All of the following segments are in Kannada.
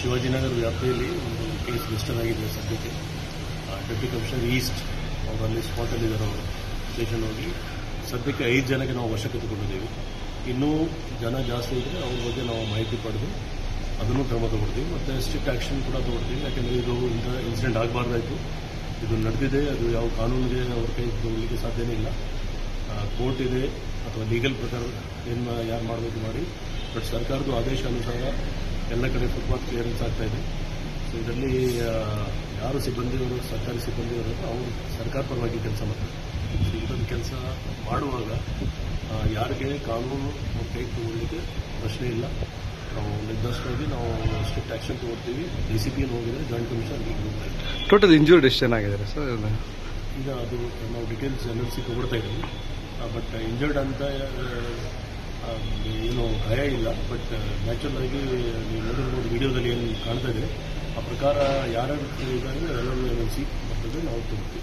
ಶಿವಾಜಿನಗರ ವ್ಯಾಪ್ತಿಯಲ್ಲಿ ಒಂದು ಕೇಸ್ ರಿಜಿಸ್ಟರ್ ಆಗಿದೆ ಸದ್ಯಕ್ಕೆ. ಡೆಪ್ಟಿ ಕಮಿಷನರ್ ಈಸ್ಟ್ ಅವರು ಅಲ್ಲಿ ಸ್ಪಾಟಲ್ಲಿದ್ದಾರೆ. ಅವರು ಸ್ಟೇಷನ್ ಹೋಗಿ ಸದ್ಯಕ್ಕೆ 5 ಜನಕ್ಕೆ ನಾವು ವಶಕ್ಕೆ ತಗೊಂಡಿದ್ದೇವೆ. ಇನ್ನೂ ಜನ ಜಾಸ್ತಿ ಇದ್ದರೆ ಅವ್ರ ಬಗ್ಗೆ ನಾವು ಮಾಹಿತಿ ಪಡೆದು ಅದನ್ನು ಕ್ರಮ ತಗೊಳ್ತೀವಿ ಮತ್ತು ಸ್ಟ್ರಿಕ್ಟ್ ಆ್ಯಕ್ಷನ್ ಕೂಡ ತಗೊಳ್ತೀವಿ. ಯಾಕೆಂದರೆ ಇದು ಇಂಥ ಇನ್ಸಿಡೆಂಟ್ ಆಗಬಾರ್ದಾಯಿತು. ಇದು ನಡೆದಿದೆ, ಅದು ಯಾವ ಕಾನೂನಿಗೆ ಅವ್ರ ಕೈ ತಗೊಳ್ಳಿಕ್ಕೆ ಸಾಧ್ಯನೇ ಇಲ್ಲ. ಕೋರ್ಟ್ ಇದೆ ಅಥವಾ ಲೀಗಲ್ ಪ್ರಕಾರ ಏನು ಯಾರು ಮಾಡಬೇಕು ಮಾಡಿ, ಬಟ್ ಸರ್ಕಾರದ ಆದೇಶ ಅನುಸಾರ ಎಲ್ಲ ಕಡೆ ಫುಟ್ಪಾತ್ ಕ್ಲಿಯರೆನ್ಸ್ ಆಗ್ತಾ ಇದೆ. ಸೊ ಇದರಲ್ಲಿ ಯಾರು ಸಿಬ್ಬಂದಿಯವರು, ಸರ್ಕಾರಿ ಸಿಬ್ಬಂದಿಯವರು ಅವರು ಸರ್ಕಾರ ಪರವಾಗಿ ಕೆಲಸ ಮಾಡ್ತಾರೆ. ಸೊ ಇದೊಂದು ಕೆಲಸ ಮಾಡುವಾಗ ಯಾರಿಗೆ ಕಾನೂನು ಕೈ ತಗೊಳ್ಳಿಕ್ಕೆ ಪ್ರಶ್ನೆ ಇಲ್ಲ. ನಾವು ನಿರ್ದಿಷ್ಟವಾಗಿ ನಾವು ಸ್ಟ್ರಿಕ್ಟ್ ಆ್ಯಕ್ಷನ್ ತಗೊಳ್ತೀವಿ. DCP ಹೋಗಿದ್ರೆ ಜಾಯಿಂಟ್ ಕಮಿಷನರ್ ಹೋಗ್ತಾ ಇದ್ದೀವಿ. ಟೋಟಲ್ ಇಂಜೂರ್ಡ್ ಎಷ್ಟು ಚೆನ್ನಾಗಿದೆ ಸರ್? ಈಗ ಅದು ನಾವು ಡೀಟೇಲ್ಸ್ NLC ತಗೊಳ್ತಾ ಇದ್ದೀವಿ. ಬಟ್ ಇಂಜರ್ಡ್ ಅಂತ ಏನು ಭಯ ಇಲ್ಲ. ಬಟ್ ನ್ಯಾಚುರಲ್ ಆಗಿ ನೀವು ನೋಡಿರ್ಬೋದು ವಿಡಿಯೋದಲ್ಲಿ ಏನು ಕಾಣ್ತಾ ಇದೆ, ಆ ಪ್ರಕಾರ ಯಾರ್ಯಾರು ಇದ್ದಾರೆ ಎಲ್ಲರೂ NLC ಬರ್ತದೆ, ನಾವು ತಗೊಳ್ತೀವಿ.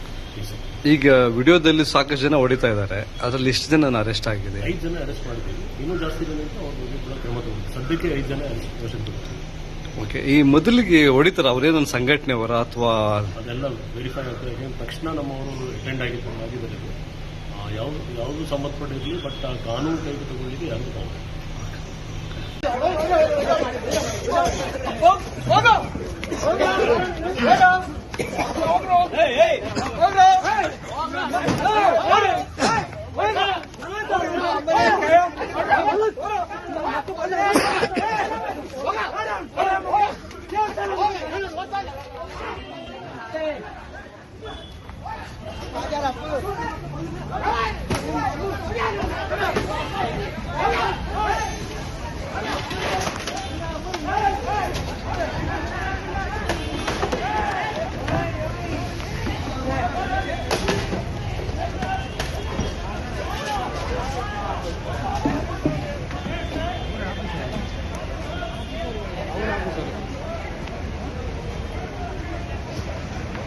ಈಗ ವಿಡಿಯೋದಲ್ಲಿ ಸಾಕಷ್ಟು ಜನ ಹೊಡಿತಾ ಇದ್ದಾರೆ, ಅದರಲ್ಲಿ ಎಷ್ಟು ಜನ ಅರೆಸ್ಟ್ ಆಗಿದೆ? 5 ಜನ ಅರೆಸ್ಟ್ ಮಾಡಿದ್ದೀವಿ. ಇನ್ನೂ ಜಾಸ್ತಿ ಜನ ಇತ್ತು, ಅವ್ರ ಬಗ್ಗೆ ಕೂಡ ಕ್ರಮ ತಗೊಳ್ತೀವಿ. ಸದ್ಯಕ್ಕೆ 5 ಜನ ವಶಕ್ಕೆ ತಗೊಳ್ತೀವಿ. ಓಕೆ. ಈ ಮೊದಲಿಗೆ ಹೊಡಿತಾರ ಅವ್ರೇನೊಂದು ಸಂಘಟನೆಯವರ ಅಥವಾ ಅದೆಲ್ಲ ವೆರಿಫೈ ಆಗ್ತದೆ. ತಕ್ಷಣ ನಮ್ಮವರು ಅಟೆಂಡ್ ಆಗಿದ್ದಾರೆ. ಯಾವುದು ಸಂಬಂಧಪಟ್ಟಿರಲಿ, ಬಟ್ ಆ ಕಾನೂನು ಕೈಗೆ ತಗೊಳ್ಳಿಕ್ಕೆ ಯಾರು ತಗೊಳ್ಳಿ.